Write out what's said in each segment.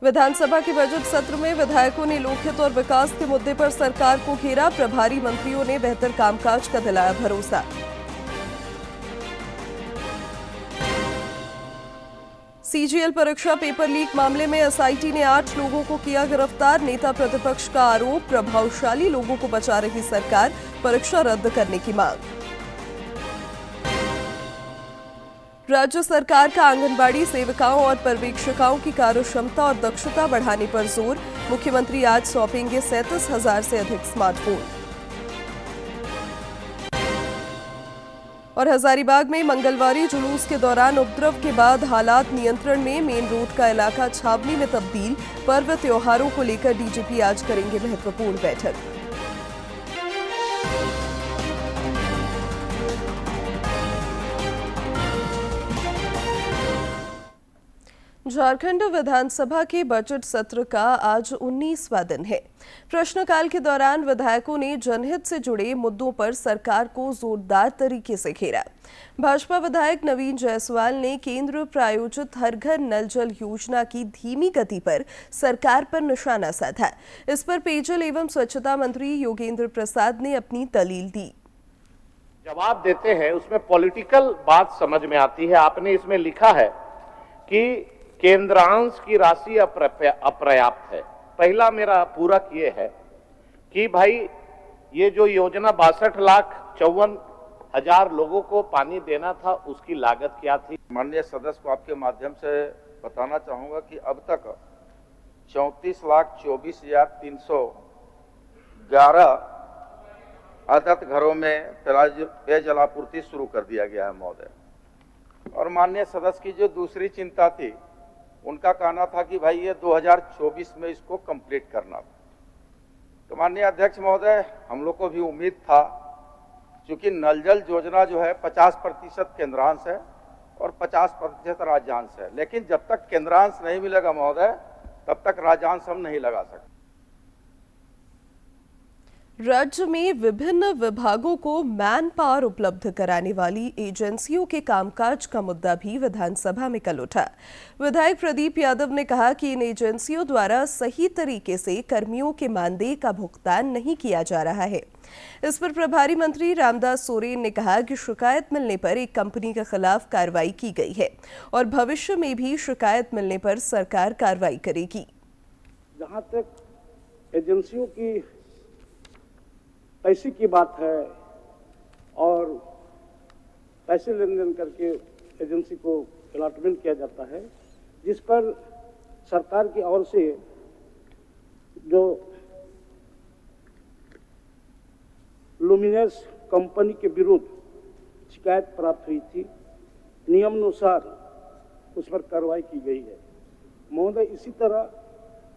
विधानसभा के बजट सत्र में विधायकों ने लोकहित और विकास के मुद्दे पर सरकार को घेरा। प्रभारी मंत्रियों ने बेहतर कामकाज का दिलाया भरोसा। सीजीएल परीक्षा पेपर लीक मामले में एसआईटी ने 8 लोगों को किया गिरफ्तार। नेता प्रतिपक्ष का आरोप, प्रभावशाली लोगों को बचा रही सरकार, परीक्षा रद्द करने की मांग। राज्य सरकार का आंगनबाड़ी सेविकाओं और पर्यवेक्षिकाओं की कार्यक्षमता और दक्षता बढ़ाने पर जोर। मुख्यमंत्री आज सौंपेंगे 37,000 से अधिक स्मार्टफोन। और हजारीबाग में मंगलवारी जुलूस के दौरान उपद्रव के बाद हालात नियंत्रण में। मेन रोड का इलाका छावनी में तब्दील। पर्व त्योहारों को लेकर डीजीपी आज करेंगे महत्वपूर्ण बैठक। झारखंड विधानसभा के बजट सत्र का आज 19वां दिन है। प्रश्नकाल के दौरान विधायकों ने जनहित से जुड़े मुद्दों पर सरकार को जोरदार तरीके से घेरा। भाजपा विधायक नवीन जायसवाल ने केंद्र प्रायोजित हर घर नल जल योजना की धीमी गति पर सरकार पर निशाना साधा। इस पर पेयजल एवं स्वच्छता मंत्री योगेंद्र प्रसाद ने अपनी दलील दी। जवाब देते हैं उसमें पॉलिटिकल बात समझ में आती है। आपने इसमें लिखा है कि केंद्रांश की राशि अपर्याप्त है। पहला मेरा पूरक ये है कि भाई ये जो योजना 62,54,000 लोगों को पानी देना था, उसकी लागत क्या थी? माननीय सदस्य को आपके माध्यम से बताना चाहूंगा कि अब तक 34,24,311 आदत घरों में पेयजल आपूर्ति शुरू कर दिया गया है महोदय। और माननीय सदस्य की जो दूसरी चिंता थी, उनका कहना था कि भाई ये 2024 में इसको कंप्लीट करना था। तो माननीय अध्यक्ष महोदय, हम लोग को भी उम्मीद था, क्योंकि नल जल योजना जो है 50% केंद्रांश है और 50% राज्यांश है, लेकिन जब तक केंद्रांश नहीं मिलेगा महोदय, तब तक राज्यांश हम नहीं लगा सकते। राज्य में विभिन्न विभागों को मैन पावर उपलब्ध कराने वाली एजेंसियों के कामकाज का मुद्दा भी विधानसभा में कल उठा। विधायक प्रदीप यादव ने कहा कि इन एजेंसियों द्वारा सही तरीके से कर्मियों के मानदेय का भुगतान नहीं किया जा रहा है। इस पर प्रभारी मंत्री रामदास सोरेन ने कहा कि शिकायत मिलने पर एक कंपनी के खिलाफ कार्रवाई की गई है और भविष्य में भी शिकायत मिलने पर सरकार कार्रवाई करेगी। जहां तक एजेंसियों की पैसे की बात है और पैसे लेन देन करके एजेंसी को अलॉटमेंट किया जाता है, जिस पर सरकार की ओर से जो लुमिनस कंपनी के विरुद्ध शिकायत प्राप्त हुई थी, नियमानुसार उस पर कार्रवाई की गई है। महोदय, इसी तरह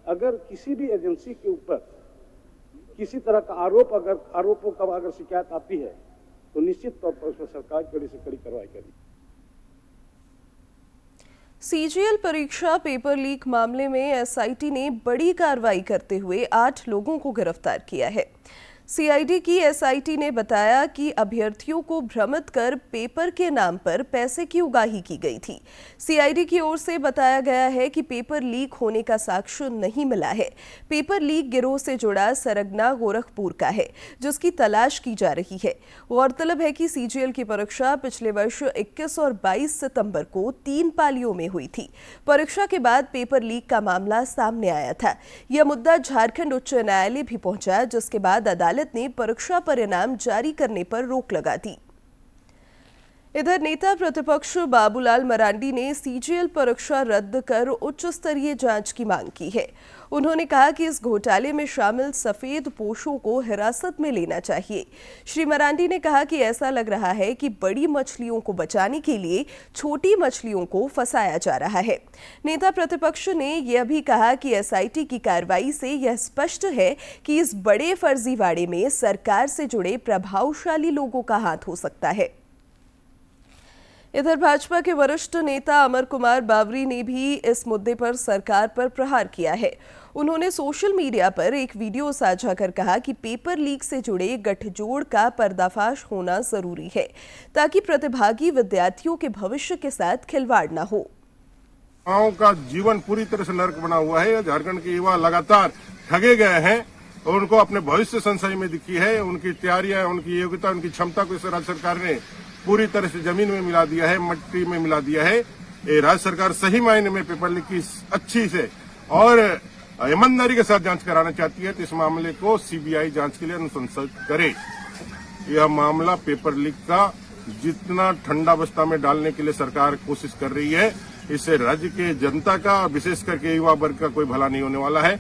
अगर किसी भी एजेंसी के ऊपर किसी तरह का आरोपों का अगर शिकायत आती है, तो निश्चित तौर पर उसमें सरकार कड़ी से कड़ी कार्रवाई करेगी। सीजीएल परीक्षा पेपर लीक मामले में एसआईटी ने बड़ी कार्रवाई करते हुए 8 लोगों को गिरफ्तार किया है। सीआईडी की एसआईटी ने बताया कि अभ्यर्थियों को भ्रमित कर पेपर के नाम पर पैसे की उगाही की गई थी। सीआईडी की ओर से बताया गया है कि पेपर लीक होने का साक्ष्य नहीं मिला है। पेपर लीक गिरोह से जुड़ा सरगना गोरखपुर का है, जिसकी तलाश की जा रही है। गौरतलब है कि सीजीएल की परीक्षा पिछले वर्ष 21 और 22 सितंबर को 3 पालियों में हुई थी। परीक्षा के बाद पेपर लीक का मामला सामने आया था। यह मुद्दा झारखंड उच्च न्यायालय भी पहुंचा, जिसके बाद अदालत ने परीक्षा परिणाम जारी करने पर रोक लगा दी। इधर नेता प्रतिपक्ष बाबूलाल मरांडी ने सीजीएल परीक्षा रद्द कर उच्च स्तरीय जांच की मांग की है। उन्होंने कहा कि इस घोटाले में शामिल सफेद पोशों को हिरासत में लेना चाहिए। श्री मरांडी ने कहा कि ऐसा लग रहा है कि बड़ी मछलियों को बचाने के लिए छोटी मछलियों को फंसाया जा रहा है। नेता प्रतिपक्ष ने यह भी कहा कि एसआईटी की कार्रवाई से यह स्पष्ट है कि इस बड़े फर्जीवाड़े में सरकार से जुड़े प्रभावशाली लोगों का हाथ हो सकता है। इधर भाजपा के वरिष्ठ नेता अमर कुमार बावरी ने भी इस मुद्दे पर सरकार पर प्रहार किया है। उन्होंने सोशल मीडिया पर एक वीडियो साझा कर कहा कि पेपर लीक से जुड़े गठजोड़ का पर्दाफाश होना जरूरी है, ताकि प्रतिभागी विद्यार्थियों के भविष्य के साथ खिलवाड़ न हो। गाँव का जीवन पूरी तरह से नरक बना हुआ है। झारखंड के युवा लगातार ठगे गए हैं और उनको अपने भविष्य संशय में दिखी है। उनकी तैयारियां, उनकी योग्यता, उनकी क्षमता को इस राज्य सरकार ने पूरी तरह से जमीन में मिला दिया है, मिट्टी में मिला दिया है। ये राज्य सरकार सही मायने में पेपर लीक की अच्छी से और ईमानदारी के साथ जांच कराना चाहती है, तो इस मामले को सीबीआई जांच के लिए अनुशंसित करे। यह मामला पेपर लीक का जितना ठंडा बस्ता में डालने के लिए सरकार कोशिश कर रही है, इससे राज्य के जनता का, विशेष करके युवा वर्ग का कोई भला नहीं होने वाला है।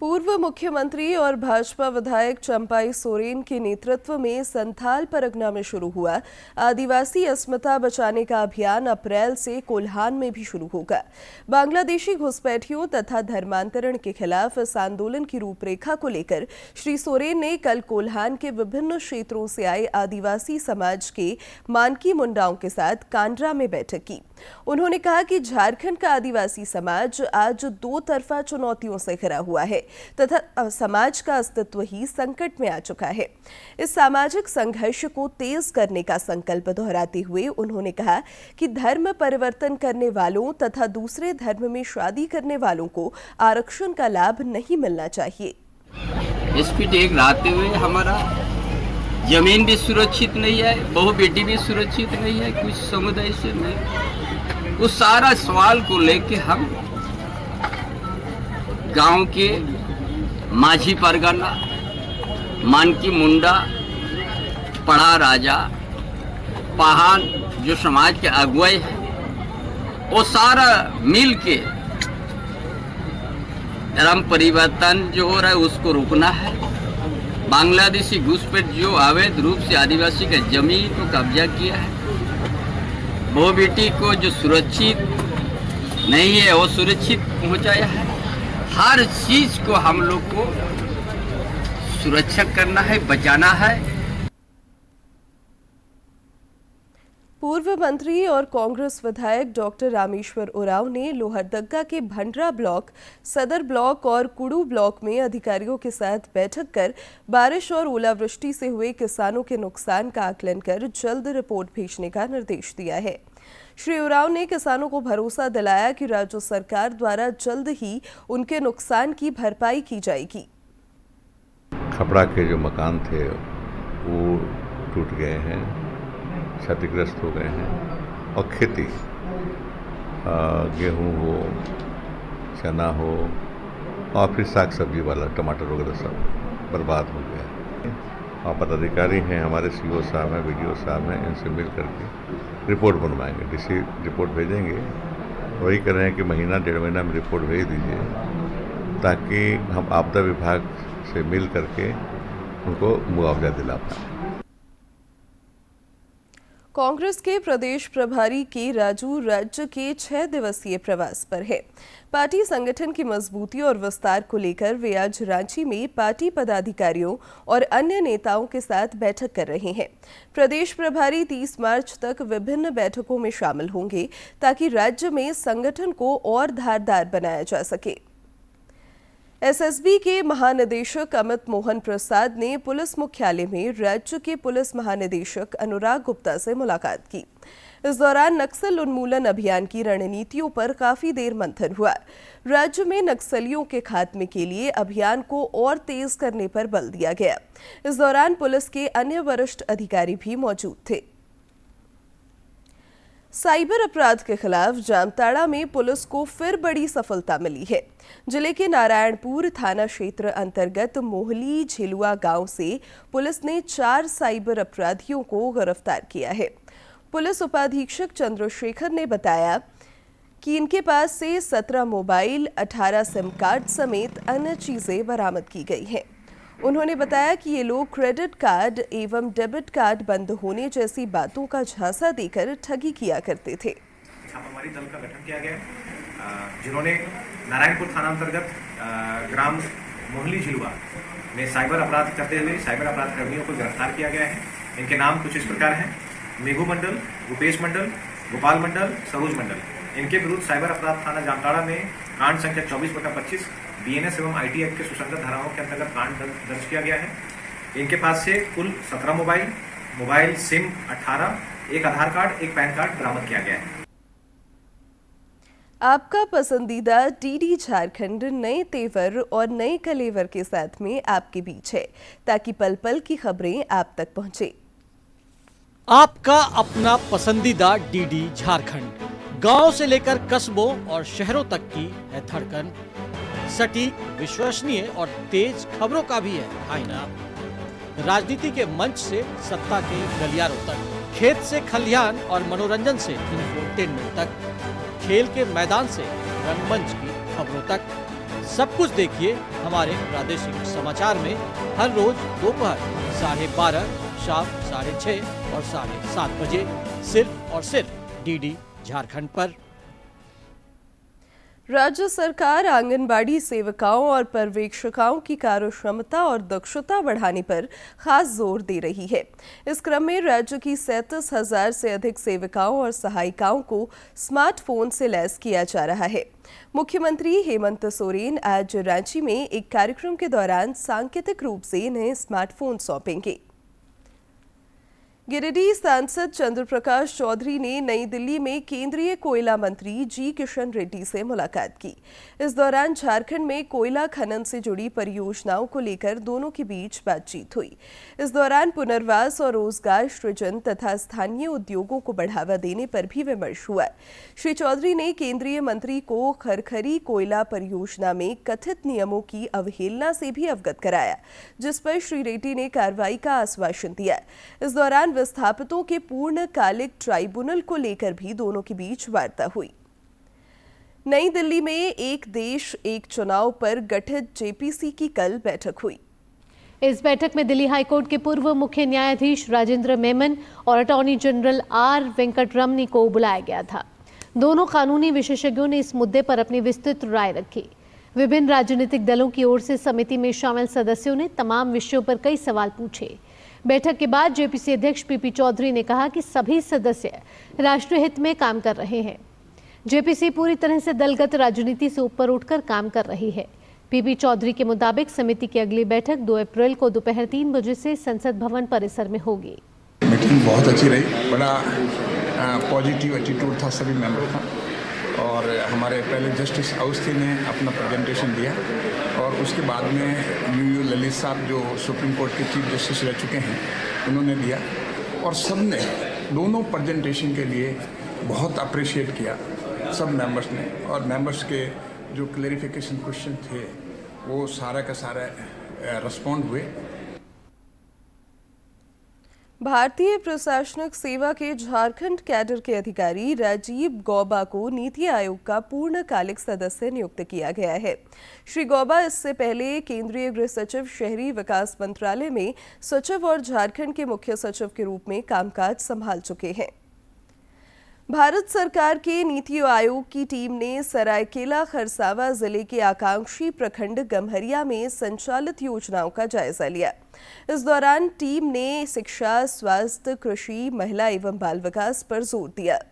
पूर्व मुख्यमंत्री और भाजपा विधायक चंपाई सोरेन के नेतृत्व में संथाल परगना में शुरू हुआ आदिवासी अस्मिता बचाने का अभियान अप्रैल से कोल्हान में भी शुरू होगा। बांग्लादेशी घुसपैठियों तथा धर्मांतरण के खिलाफ इस आंदोलन की रूपरेखा को लेकर श्री सोरेन ने कल कोल्हान के विभिन्न क्षेत्रों से आए आदिवासी समाज के मानकी मुंडाओं के साथ कांड्रा में बैठक की। उन्होंने कहा कि झारखंड का आदिवासी समाज आज दो तरफा चुनौतियों से घिरा हुआ है तथा समाज का अस्तित्व ही संकट में आ चुका है। इस सामाजिक संघर्ष को तेज करने का संकल्प दोहराते हुए उन्होंने कहा कि धर्म परिवर्तन करने वालों तथा दूसरे धर्म में शादी करने वालों को आरक्षण का लाभ नहीं मिलना चाहिए। स्पीड एक रहते हुए हमारा जमीन भी सुरक्षित नहीं है, बहु बेटी भी सुरक्षित नहीं है, कुछ समुदाय से नहीं। उस सारा सवाल को लेके हम गांव के माझी परगना, मानकी मुंडा, पढ़ा राजा, पहान जो समाज के अगुवाई है, वो सारा मिल के धर्म परिवर्तन जो हो रहा है उसको रोकना है। बांग्लादेशी घुसपैठ जो अवैध रूप से आदिवासी का जमीन को कब्जा किया है, बहु बेटी को जो सुरक्षित नहीं है वो सुरक्षित पहुंचाया है। हर चीज को हम लोग को सुरक्षा करना है, बचाना है। पूर्व मंत्री और कांग्रेस विधायक डॉक्टर रामेश्वर उरांव ने लोहरदग्गा के भंडरा ब्लॉक, सदर ब्लॉक और कुड़ू ब्लॉक में अधिकारियों के साथ बैठक कर बारिश और ओलावृष्टि से हुए किसानों के नुकसान का आकलन कर जल्द रिपोर्ट भेजने का निर्देश दिया है। श्री उरांव ने किसानों को भरोसा दिलाया कि राज्य सरकार द्वारा जल्द ही उनके नुकसान की भरपाई की जाएगी। खपड़ा के जो मकान थे वो टूट गए हैं, क्षतिग्रस्त हो गए हैं और खेती गेहूं हो, चना हो और फिर साग सब्जी वाला टमाटर वगैरह सब बर्बाद हो गया। और पदाधिकारी हैं हमारे सीओ साहब हैं, वीडियो साहब हैं, इनसे मिल करके रिपोर्ट बनवाएंगे, डीसी रिपोर्ट भेजेंगे। वही कर रहे हैं कि महीना डेढ़ महीना में रिपोर्ट भेज दीजिए ताकि हम आपदा विभाग से मिल करके उनको मुआवजा दिला पाएँ। कांग्रेस के प्रदेश प्रभारी के राजू राज्य के 6 दिवसीय प्रवास पर है। पार्टी संगठन की मजबूती और विस्तार को लेकर वे आज रांची में पार्टी पदाधिकारियों और अन्य नेताओं के साथ बैठक कर रहे हैं। प्रदेश प्रभारी 30 मार्च तक विभिन्न बैठकों में शामिल होंगे ताकि राज्य में संगठन को और धारदार बनाया जा सके। एसएसबी के महानिदेशक अमित मोहन प्रसाद ने पुलिस मुख्यालय में राज्य के पुलिस महानिदेशक अनुराग गुप्ता से मुलाकात की। इस दौरान नक्सल उन्मूलन अभियान की रणनीतियों पर काफी देर मंथन हुआ। राज्य में नक्सलियों के खात्मे के लिए अभियान को और तेज करने पर बल दिया गया। इस दौरान पुलिस के अन्य वरिष्ठ अधिकारी भी मौजूद थे। साइबर अपराध के खिलाफ जामताड़ा में पुलिस को फिर बड़ी सफलता मिली है। जिले के नारायणपुर थाना क्षेत्र अंतर्गत मोहली झिलुआ गांव से पुलिस ने 4 साइबर अपराधियों को गिरफ्तार किया है। पुलिस उपाधीक्षक चंद्रशेखर ने बताया कि इनके पास से 17 मोबाइल, 18 सिम कार्ड समेत अन्य चीजें बरामद की गई हैं। उन्होंने बताया कि ये लोग क्रेडिट कार्ड एवं डेबिट कार्ड बंद होने जैसी बातों का झांसा देकर ठगी किया करते थे। छापामारी दल का गठन किया गया, जिन्होंने नारायणपुर थाना अंतर्गत ग्राम मोहली झिलुआ में साइबर अपराध करते हुए साइबर अपराध कर्मियों को गिरफ्तार किया गया है। इनके नाम कुछ इस प्रकार हैं: मेघू मंडल, रूपेश मंडल, गोपाल मंडल, सरोज मंडल। इनके विरुद्ध साइबर अपराध थाना जामताड़ा में कांड संख्या 24/25 बीएनएस एवं आईटी एक्ट के सुसंगत धाराओं के अंतर्गत कांड दर्ज किया गया है। इनके पास से कुल 17 मोबाइल, सिम 18, एक आधार कार्ड, एक पैन कार्ड बरामद किया गया है। आपका पसंदीदा डीडी झारखंड नए तेवर और नए कलेवर के साथ में आपके बीच है, ताकि पल पल की खबरें आप तक पहुंचे। आपका अपना पसंदीदा डीडी झारखंड, गांव से लेकर कस्बों और शहरों तक की है धड़कन। सटीक, विश्वसनीय और तेज खबरों का भी है आईना। राजनीति के मंच से सत्ता के गलियारों तक, खेत से खलिहान और मनोरंजन से इंफोटेनमेंट तक, खेल के मैदान से रंगमंच की खबरों तक, सब कुछ देखिए हमारे प्रादेशिक समाचार में हर रोज दोपहर 12:30, शाम 6:30 और 7:30 बजे, सिर्फ और सिर्फ डीडी झारखंड पर। राज्य सरकार आंगनबाड़ी सेविकाओं और पर्यवेक्षिकाओं की कार्यक्षमता और दक्षता बढ़ाने पर खास जोर दे रही है। इस क्रम में राज्य की 37,000 से अधिक सेविकाओं और सहायिकाओं को स्मार्टफोन से लैस किया जा रहा है। मुख्यमंत्री हेमंत सोरेन आज रांची में एक कार्यक्रम के दौरान सांकेतिक रूप से इन्हें स्मार्टफोन सौंपेंगे। गिरिडीह सांसद चंद्र प्रकाश चौधरी ने नई दिल्ली में केंद्रीय कोयला मंत्री जी किशन रेड्डी से मुलाकात की। इस दौरान झारखंड में कोयला खनन से जुड़ी परियोजनाओं को लेकर दोनों के बीच बातचीत हुई। इस दौरान पुनर्वास और रोजगार सृजन तथा स्थानीय उद्योगों को बढ़ावा देने पर भी विमर्श हुआ। श्री चौधरी ने केंद्रीय मंत्री को खरखरी कोयला परियोजना में कथित नियमों की अवहेलना से भी अवगत कराया, जिस पर श्री रेड्डी ने कार्रवाई का आश्वासन दिया। इस दौरान विस्थापितों के पूर्णकालिक ट्राइब्यूनल को लेकर भी दोनों के बीच वार्ता हुई। नई दिल्ली में एक देश एक चुनाव पर गठित जेपीसी की कल बैठक हुई। इस बैठक में दिल्ली हाईकोर्ट के पूर्व मुख्य न्यायाधीश राजेंद्र मेमन और अटॉर्नी जनरल आर वेंकटरमनी को बुलाया गया था। दोनों कानूनी विशेषज्ञों ने इस मुद्दे पर अपनी विस्तृत राय रखी। विभिन्न राजनीतिक दलों की ओर से समिति में शामिल सदस्यों ने तमाम विषयों पर कई सवाल पूछे। बैठक के बाद जेपीसी अध्यक्ष पीपी चौधरी ने कहा कि सभी सदस्य राष्ट्रीय हित में काम कर रहे हैं। जेपीसी पूरी तरह से दलगत राजनीति से ऊपर उठकर काम कर रही है। पीपी चौधरी के मुताबिक समिति की अगली बैठक 2 अप्रैल को दोपहर 3 बजे से संसद भवन परिसर में होगी। मीटिंग बहुत अच्छी रही, बड़ा पॉजिटिव एटीट्यूड था सभी मेंबर का। और हमारे पहले जस्टिस अवस्थी ने अपना प्रेजेंटेशन दिया और उसके बाद में यू ललित साहब जो सुप्रीम कोर्ट के चीफ जस्टिस रह चुके हैं उन्होंने दिया और सब ने दोनों प्रेजेंटेशन के लिए बहुत अप्रिशिएट किया सब मेंबर्स ने। और मेंबर्स के जो क्लैरिफिकेशन क्वेश्चन थे वो सारा का सारा रिस्पॉन्ड हुए। भारतीय प्रशासनिक सेवा के झारखंड कैडर के अधिकारी राजीव गौबा को नीति आयोग का पूर्णकालिक सदस्य नियुक्त किया गया है। श्री गौबा इससे पहले केंद्रीय गृह सचिव, शहरी विकास मंत्रालय में सचिव और झारखंड के मुख्य सचिव के रूप में कामकाज संभाल चुके हैं। भारत सरकार के नीति आयोग की टीम ने सरायकेला खरसावां जिले के आकांक्षी प्रखंड गम्हरिया में संचालित योजनाओं का जायजा लिया। इस दौरान टीम ने शिक्षा, स्वास्थ्य, कृषि, महिला एवं बाल विकास पर जोर दिया।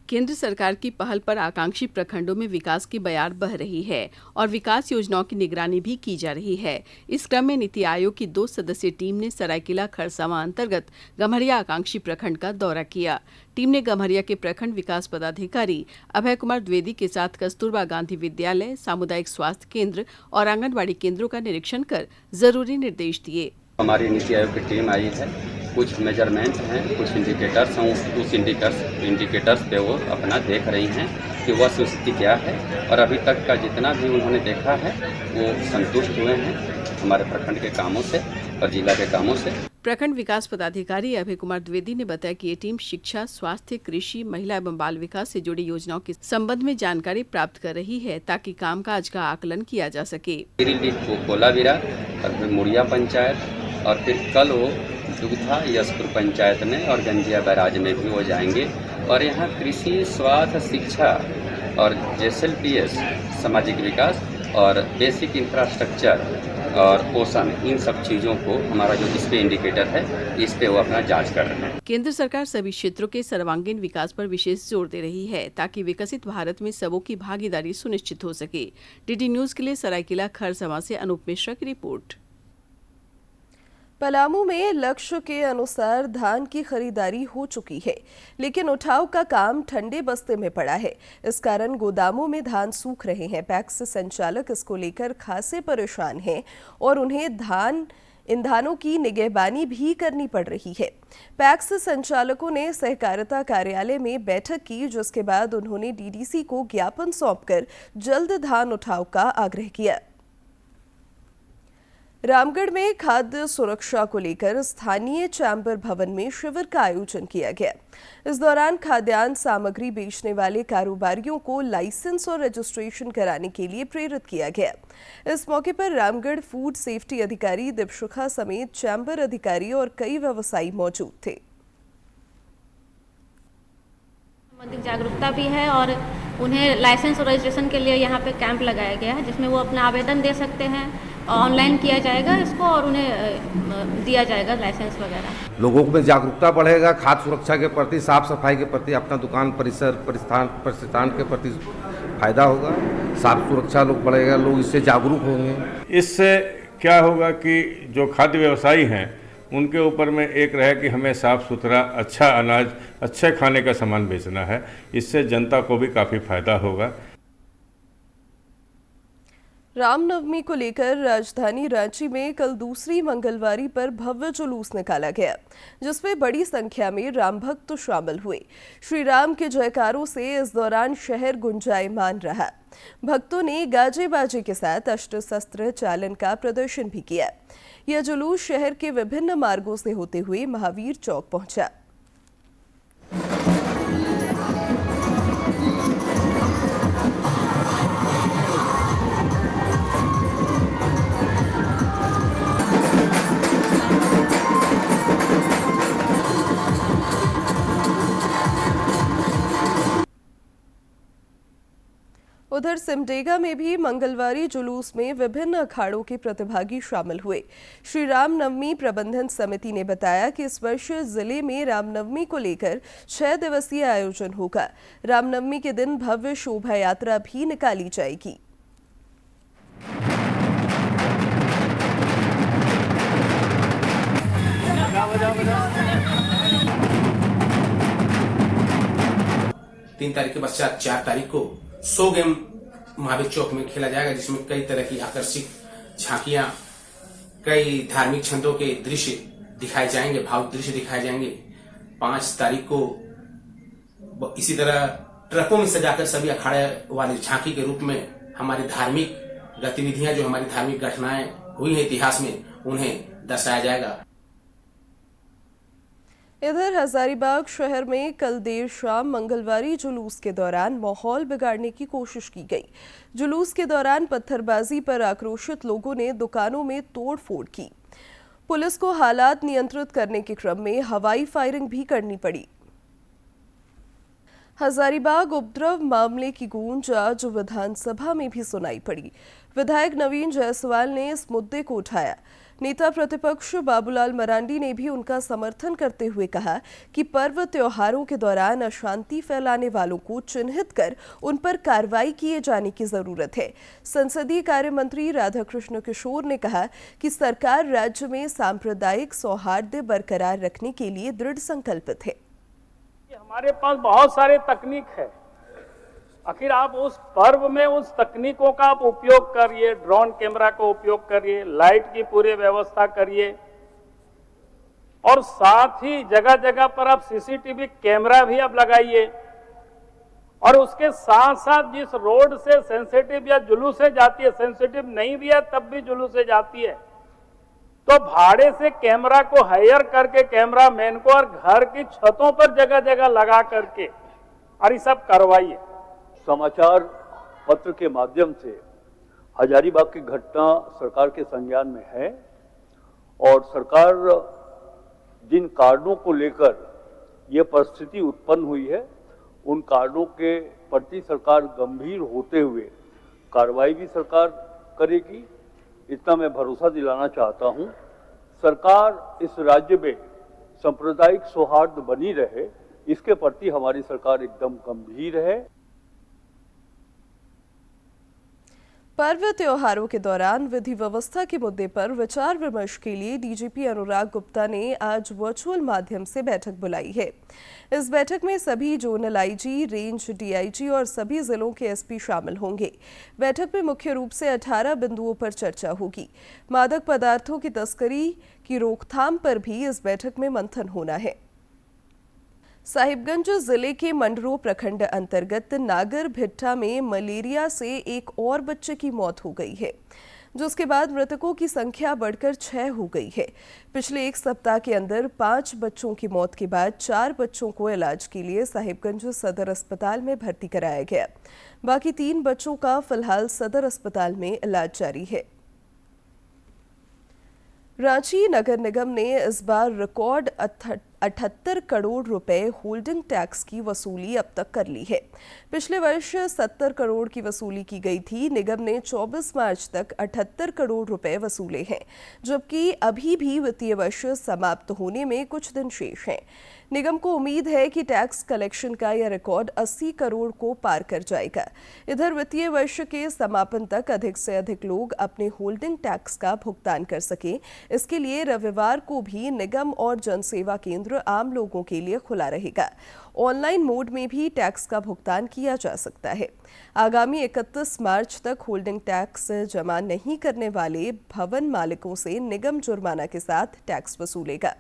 केंद्र सरकार की पहल पर आकांक्षी प्रखंडों में विकास की बयार बह रही है और विकास योजनाओं की निगरानी भी की जा रही है। इस क्रम में नीति आयोग की 2 सदस्यीय टीम ने सरायकेला खरसावां अंतर्गत गम्हरिया आकांक्षी प्रखंड का दौरा किया। टीम ने गम्हरिया के प्रखंड विकास पदाधिकारी अभय कुमार द्विवेदी के साथ कस्तूरबा गांधी विद्यालय, सामुदायिक स्वास्थ्य केंद्र और आंगनबाड़ी केंद्रों का निरीक्षण कर जरूरी निर्देश दिए। हमारी नीति आयोग की टीम आई है, कुछ मेजरमेंट हैं, कुछ इंडिकेटर्स हैं, उस इंडिकेटर्स पे वो अपना देख रही हैं कि वह स्थिति क्या है और अभी तक का जितना भी उन्होंने देखा है वो संतुष्ट हुए हैं हमारे प्रखंड के कामों से और जिला के कामों से। प्रखंड विकास पदाधिकारी अभय कुमार द्विवेदी ने बताया कि ये टीम शिक्षा, स्वास्थ्य, कृषि, महिला एवं बाल विकास से जुड़ी योजनाओं के संबंध में जानकारी प्राप्त कर रही है ताकि कामकाज का आकलन किया जा सके। कोलाविरा और फिर मुड़िया पंचायत और फिर कल वो दुग्धा यशपुर पंचायत में और गंजिया बैराज में भी वो जाएंगे और यहाँ कृषि, स्वास्थ्य, शिक्षा और JSLPS सामाजिक विकास और बेसिक इंफ्रास्ट्रक्चर और पोषण, इन सब चीजों को हमारा जो इस पे इंडिकेटर है इस पे वो अपना जांच कर रहे हैं। केंद्र सरकार सभी क्षेत्रों के सर्वांगीण विकास पर विशेष जोर दे रही है ताकि विकसित भारत में सबों की भागीदारी सुनिश्चित हो सके। डीडी न्यूज के लिए सरायकेला खरसावां से अनूप मिश्रा की रिपोर्ट। पलामू में लक्ष्य के अनुसार धान की खरीदारी हो चुकी है, लेकिन उठाव का काम ठंडे बस्ते में पड़ा है। इस कारण गोदामों में धान सूख रहे हैं। पैक्स संचालक इसको लेकर खासे परेशान हैं और उन्हें इन धानों की निगहबानी भी करनी पड़ रही है। पैक्स संचालकों ने सहकारिता कार्यालय में बैठक की, जिसके बाद उन्होंने डीडीसी को ज्ञापन सौंपकर जल्द धान उठाव का आग्रह किया। रामगढ़ में खाद्य सुरक्षा को लेकर स्थानीय चैम्बर भवन में शिविर का आयोजन किया गया। इस दौरान खाद्यान्न सामग्री बेचने वाले कारोबारियों को लाइसेंस और रजिस्ट्रेशन कराने के लिए प्रेरित किया गया। इस मौके पर रामगढ़ फूड सेफ्टी अधिकारी दीपशिखा समेत चैम्बर अधिकारी और कई व्यवसायी मौजूद थे। संबंधित जागरूकता भी है और उन्हें लाइसेंस और रजिस्ट्रेशन के लिए यहाँ पे कैंप लगाया गया है, जिसमें वो अपना आवेदन दे सकते हैं। ऑनलाइन किया जाएगा इसको और उन्हें दिया जाएगा लाइसेंस वगैरह। लोगों में जागरूकता बढ़ेगा, खाद्य सुरक्षा के प्रति, साफ सफाई के प्रति, अपना दुकान परिसर प्रतिष्ठान के प्रति फायदा होगा। साफ सुरक्षा लोग बढ़ेगा, लोग इससे जागरूक होंगे। इससे क्या होगा कि जो खाद्य व्यवसायी हैं उनके ऊपर में एक रहे कि हमें साफ सुथरा अच्छा अनाज, अच्छे खाने का सामान बेचना है। इससे जनता को भी काफ़ी फायदा होगा। रामनवमी को लेकर राजधानी रांची में कल दूसरी मंगलवारी पर भव्य जुलूस निकाला गया, जिसमें बड़ी संख्या में राम भक्त शामिल हुए। श्री राम के जयकारों से इस दौरान शहर गुंजायमान रहा। भक्तों ने गाजे बाजे के साथ अस्त्र शस्त्र चालन का प्रदर्शन भी किया। यह जुलूस शहर के विभिन्न मार्गों से होते हुए महावीर चौक पहुंचा। उधर सिमडेगा में भी मंगलवारी जुलूस में विभिन्न अखाड़ों के प्रतिभागी शामिल हुए। श्री रामनवमी प्रबंधन समिति ने बताया कि इस वर्ष जिले में रामनवमी को लेकर 6 दिवसीय आयोजन होगा। रामनवमी के दिन भव्य शोभा यात्रा भी निकाली जाएगी। तीन तारीख के पश्चात 4 तारीख को 100 गेम महावीर चौक में खेला जाएगा, जिसमें कई तरह की आकर्षक झांकियां, कई धार्मिक छंदों के दृश्य दिखाए जाएंगे, भावुक दृश्य दिखाए जाएंगे। 5 तारीख को इसी तरह ट्रकों में सजाकर सभी अखाड़े वाली झांकी के रूप में हमारी धार्मिक गतिविधियां, जो हमारी धार्मिक घटनाएं हुई है इतिहास में, उन्हें दर्शाया जाएगा। इधर हजारीबाग शहर में कल देर शाम मंगलवारी जुलूस के दौरान माहौल बिगाड़ने की कोशिश की गई। जुलूस के दौरान पत्थरबाजी पर आक्रोशित लोगों ने दुकानों में तोड़फोड़ की। पुलिस को हालात नियंत्रित करने के क्रम में हवाई फायरिंग भी करनी पड़ी। हजारीबाग उपद्रव मामले की गूंज आज विधानसभा में भी सुनाई पड़ी। विधायक नवीन जायसवाल ने इस मुद्दे को उठाया। नेता प्रतिपक्ष बाबूलाल मरांडी ने भी उनका समर्थन करते हुए कहा कि पर्व त्योहारों के दौरान अशांति फैलाने वालों को चिन्हित कर उन पर कार्रवाई किए जाने की जरूरत है। संसदीय कार्य मंत्री राधाकृष्ण किशोर ने कहा कि सरकार राज्य में सांप्रदायिक सौहार्द बरकरार रखने के लिए दृढ़ संकल्पित है। हमारे पास बहुत सारे तकनीक है, आखिर आप उस पर्व में उस तकनीकों का आप उपयोग करिए, ड्रोन कैमरा का उपयोग करिए, लाइट की पूरी व्यवस्था करिए और साथ ही जगह जगह पर आप सीसीटीवी कैमरा भी आप लगाइए। और उसके साथ साथ जिस रोड से सेंसिटिव या जुलूस से जाती है, सेंसिटिव नहीं भी है तब भी जुलूस से जाती है, तो भाड़े से कैमरा को हायर करके कैमरा मैन को और घर की छतों पर जगह जगह लगा करके और ये सब करवाइए। समाचार पत्र के माध्यम से हजारीबाग की घटना सरकार के संज्ञान में है और सरकार जिन कारणों को लेकर यह परिस्थिति उत्पन्न हुई है, उन कारणों के प्रति सरकार गंभीर होते हुए कार्रवाई भी सरकार करेगी, इतना मैं भरोसा दिलाना चाहता हूं। सरकार इस राज्य में सांप्रदायिक सौहार्द बनी रहे, इसके प्रति हमारी सरकार एकदम गंभीर है। पर्व त्योहारों के दौरान विधि व्यवस्था के मुद्दे पर विचार विमर्श के लिए डीजीपी अनुराग गुप्ता ने आज वर्चुअल माध्यम से बैठक बुलाई है। इस बैठक में सभी जोनल आईजी, रेंज डीआईजी और सभी जिलों के एसपी शामिल होंगे। बैठक में मुख्य रूप से 18 बिंदुओं पर चर्चा होगी। मादक पदार्थों की तस्करी की रोकथाम पर भी इस बैठक में मंथन होना है। साहिबगंज जिले के मंडरो प्रखंड अंतर्गत नागर भिट्टा में मलेरिया से एक और बच्चे की मौत हो गई है, जिसके बाद मृतकों की संख्या बढ़कर 6 हो गई है। पिछले एक सप्ताह के अंदर 5 बच्चों की मौत के बाद 4 बच्चों को इलाज के लिए साहिबगंज सदर अस्पताल में भर्ती कराया गया। बाकी 3 बच्चों का फिलहाल सदर अस्पताल में इलाज जारी है। रांची नगर निगम ने इस बार रिकॉर्ड 78 करोड़ रुपए होल्डिंग टैक्स की वसूली अब तक कर ली है। पिछले वर्ष 70 करोड़ की वसूली की गई थी। निगम ने 24 मार्च तक 78 करोड़ रुपए वसूले हैं, जबकि अभी भी वित्तीय वर्ष समाप्त होने में कुछ दिन शेष हैं। निगम को उम्मीद है कि टैक्स कलेक्शन का यह रिकॉर्ड 80 करोड़ को पार कर जाएगा। इधर वित्तीय वर्ष के समापन तक अधिक से अधिक लोग अपने होल्डिंग टैक्स का भुगतान कर सकें, इसके लिए रविवार को भी निगम और जनसेवा केंद्र आम लोगों के लिए खुला रहेगा। ऑनलाइन मोड में भी टैक्स का भुगतान किया जा सकता है। आगामी 31 मार्च तक होल्डिंग टैक्स जमा नहीं करने वाले भवन मालिकों से निगम जुर्माना के साथ टैक्स वसूलेगा।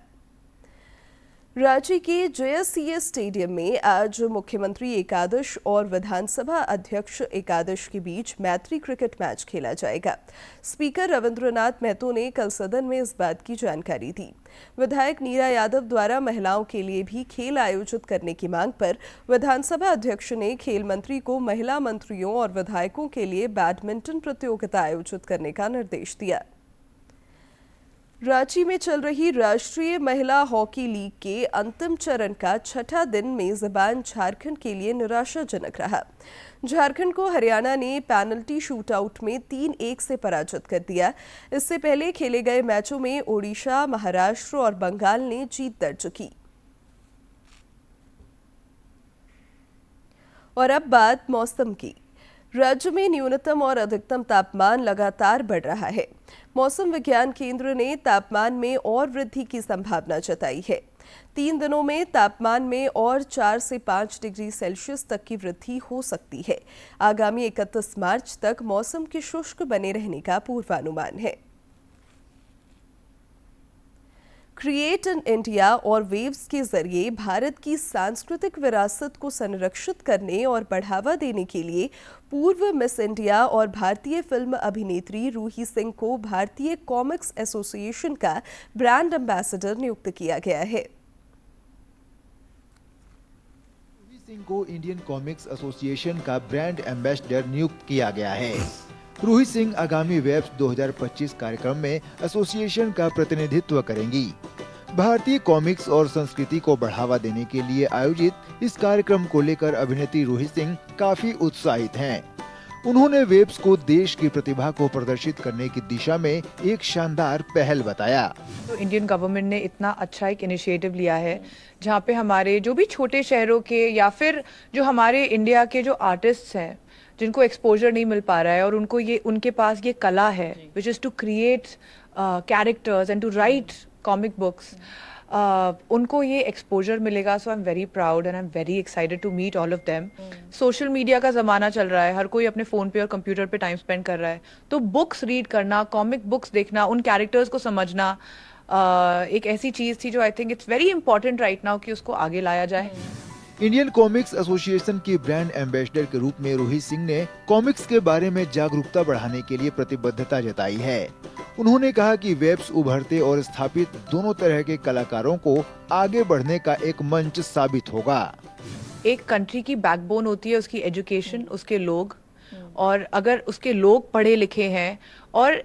रांची के जेएससीए स्टेडियम में आज मुख्यमंत्री एकादश और विधानसभा अध्यक्ष एकादश के बीच मैत्री क्रिकेट मैच खेला जाएगा। स्पीकर रविंद्रनाथ महतो ने कल सदन में इस बात की जानकारी दी। विधायक नीरा यादव द्वारा महिलाओं के लिए भी खेल आयोजित करने की मांग पर विधानसभा अध्यक्ष ने खेल मंत्री को महिला मंत्रियों और विधायकों के लिए बैडमिंटन प्रतियोगिता आयोजित करने का निर्देश दिया। रांची में चल रही राष्ट्रीय महिला हॉकी लीग के अंतिम चरण का 6ठा दिन मेजबान झारखंड के लिए निराशाजनक रहा। झारखंड को हरियाणा ने पेनल्टी शूटआउट में 3-1 से पराजित कर दिया। इससे पहले खेले गए मैचों में ओडिशा, महाराष्ट्र और बंगाल ने जीत दर्ज की। और अब बात मौसम की। राज्य में न्यूनतम और अधिकतम तापमान लगातार बढ़ रहा है। मौसम विज्ञान केंद्र ने तापमान में और वृद्धि की संभावना जताई है। 3 दिनों में तापमान में और 4 से 5 डिग्री सेल्सियस तक की वृद्धि हो सकती है। आगामी 31 मार्च तक मौसम के शुष्क बने रहने का पूर्वानुमान है। क्रिएट इन इंडिया और वेव्स के जरिए भारत की सांस्कृतिक विरासत को संरक्षित करने और बढ़ावा देने के लिए पूर्व मिस इंडिया और भारतीय फिल्म अभिनेत्री रूही सिंह को भारतीय कॉमिक्स एसोसिएशन का ब्रांड एम्बेसडर नियुक्त किया गया है। रूही सिंह को इंडियन कॉमिक्स एसोसिएशन का ब्रांड एम्बेसडर नियुक्त किया गया है। रूही सिंह आगामी वेब्स 2025 कार्यक्रम में एसोसिएशन का प्रतिनिधित्व करेंगी। भारतीय कॉमिक्स और संस्कृति को बढ़ावा देने के लिए आयोजित इस कार्यक्रम को लेकर अभिनेत्री रूही सिंह काफी उत्साहित हैं। उन्होंने वेब्स को देश की प्रतिभा को प्रदर्शित करने की दिशा में एक शानदार पहल बताया। तो इंडियन गवर्नमेंट ने इतना अच्छा एक इनिशिएटिव लिया है, जहाँ पे हमारे जो भी छोटे शहरों के या फिर जो हमारे इंडिया के जो आर्टिस्ट हैं, जिनको एक्सपोजर नहीं मिल पा रहा है और उनके पास ये कला है, which is to create characters and to write comic books, उनको ये एक्सपोजर मिलेगा। So I am very proud and I am very excited to meet all of them. Social media का ज़माना चल रहा है, हर कोई अपने फ़ोन पे और कंप्यूटर पे टाइम स्पेंड कर रहा है, तो बुक्स रीड करना, कॉमिक बुक्स देखना, उन कैरेक्टर्स को समझना एक ऐसी चीज़ थी जो I think it's very important right now कि उसको आगे लाया जाए। इंडियन कॉमिक्स एसोसिएशन की ब्रांड एम्बेसडर के रूप में रूही सिंह ने कॉमिक्स के बारे में जागरूकता बढ़ाने के लिए प्रतिबद्धता जताई है। उन्होंने कहा कि वेब्स उभरते और स्थापित दोनों तरह के कलाकारों को आगे बढ़ने का एक मंच साबित होगा। एक कंट्री की बैकबोन होती है उसकी एजुकेशन, उसके लोग, और अगर उसके लोग पढ़े लिखे हैं और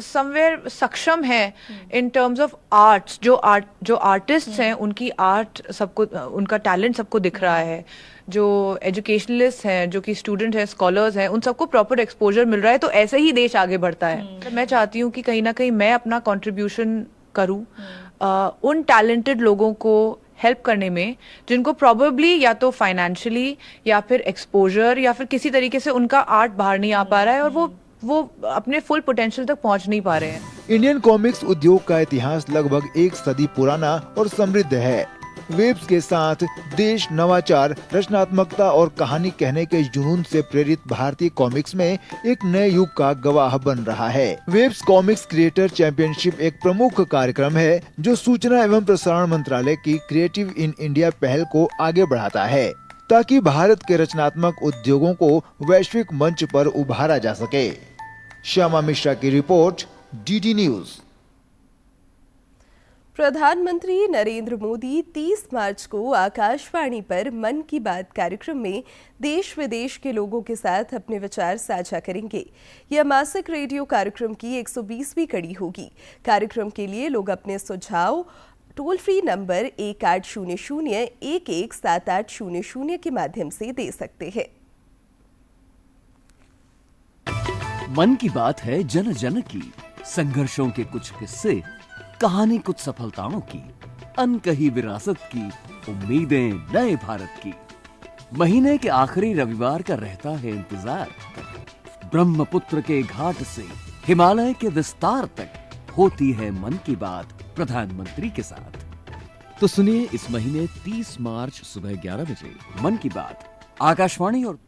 समवेयर सक्षम हैं इन टर्म्स ऑफ आर्ट्स, जो आर्टिस्ट्स हैं उनकी आर्ट सबको, उनका टैलेंट सबको दिख रहा है, जो एजुकेशनलिस्ट हैं, जो कि स्टूडेंट हैं, स्कॉलर्स हैं, उन सबको प्रॉपर एक्सपोजर मिल रहा है, तो ऐसे ही देश आगे बढ़ता है। मैं चाहती हूँ कि कहीं ना कहीं मैं अपना कंट्रीब्यूशन करूँ उन टैलेंटेड लोगों को हेल्प करने में, जिनको प्रॉबेबली या तो फाइनेंशियली या फिर एक्सपोजर या फिर किसी तरीके से उनका आर्ट बाहर नहीं आ पा रहा है और वो वो अपने फुल पोटेंशियल तक पहुंच नहीं पा रहे हैं। इंडियन कॉमिक्स उद्योग का इतिहास लगभग 1 सदी पुराना और समृद्ध है। वेब्स के साथ देश, नवाचार, रचनात्मकता और कहानी कहने के जुनून से प्रेरित भारतीय कॉमिक्स में एक नए युग का गवाह बन रहा है। वेब्स कॉमिक्स क्रिएटर चैंपियनशिप एक प्रमुख कार्यक्रम है जो सूचना एवं प्रसारण मंत्रालय की क्रिएटिव इन इंडिया पहल को आगे बढ़ाता है ताकि भारत के रचनात्मक उद्योगों को वैश्विक मंच पर उभारा जा सके। श्यामा मिश्रा की रिपोर्ट, डीडी न्यूज। प्रधानमंत्री नरेंद्र मोदी 30 मार्च को आकाशवाणी पर मन की बात कार्यक्रम में देश विदेश के लोगों के साथ अपने विचार साझा करेंगे। यह मासिक रेडियो कार्यक्रम की 120वीं कड़ी होगी। कार्यक्रम के लिए लोग अपने सुझाव टोल फ्री नंबर 1800-117800 के माध्यम से दे सकते हैं। मन की बात है जन जन की, संघर्षों के कुछ किस्से, कहानी कुछ सफलताओं की, अनकही विरासत की, उम्मीदें नए भारत की। महीने के आखिरी रविवार का रहता है इंतजार। ब्रह्मपुत्र के घाट से हिमालय के विस्तार तक होती है मन की बात प्रधानमंत्री के साथ। तो सुनिए इस महीने 30 मार्च सुबह 11 बजे मन की बात आकाशवाणी। और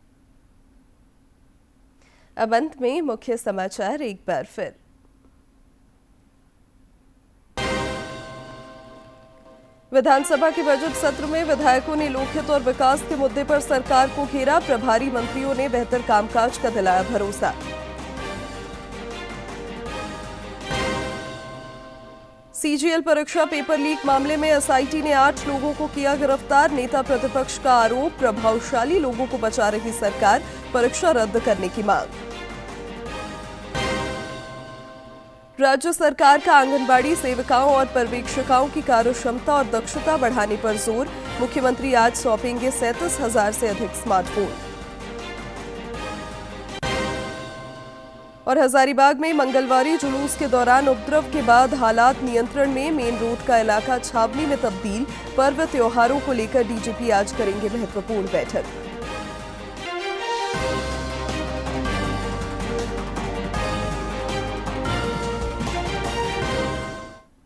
अब अंत में मुख्य समाचार एक बार फिर। विधानसभा के बजट सत्र में विधायकों ने लोकहित और विकास के मुद्दे पर सरकार को घेरा। प्रभारी मंत्रियों ने बेहतर कामकाज का दिलाया भरोसा। सीजीएल परीक्षा पेपर लीक मामले में एसआईटी ने 8 लोगों को किया गिरफ्तार। नेता प्रतिपक्ष का आरोप, प्रभावशाली लोगों को बचा रही सरकार, परीक्षा रद्द करने की मांग। राज्य सरकार का आंगनबाड़ी सेविकाओं और पर्यवेक्षिकाओं की कार्यक्षमता और दक्षता बढ़ाने पर जोर। मुख्यमंत्री आज सौंपेंगे 37,000 से अधिक स्मार्टफोन। और हजारीबाग में मंगलवारी जुलूस के दौरान उपद्रव के बाद हालात नियंत्रण में, मेन रोड का इलाका छावनी में तब्दील। पर्व त्योहारों को लेकर डीजीपी आज करेंगे महत्वपूर्ण बैठक।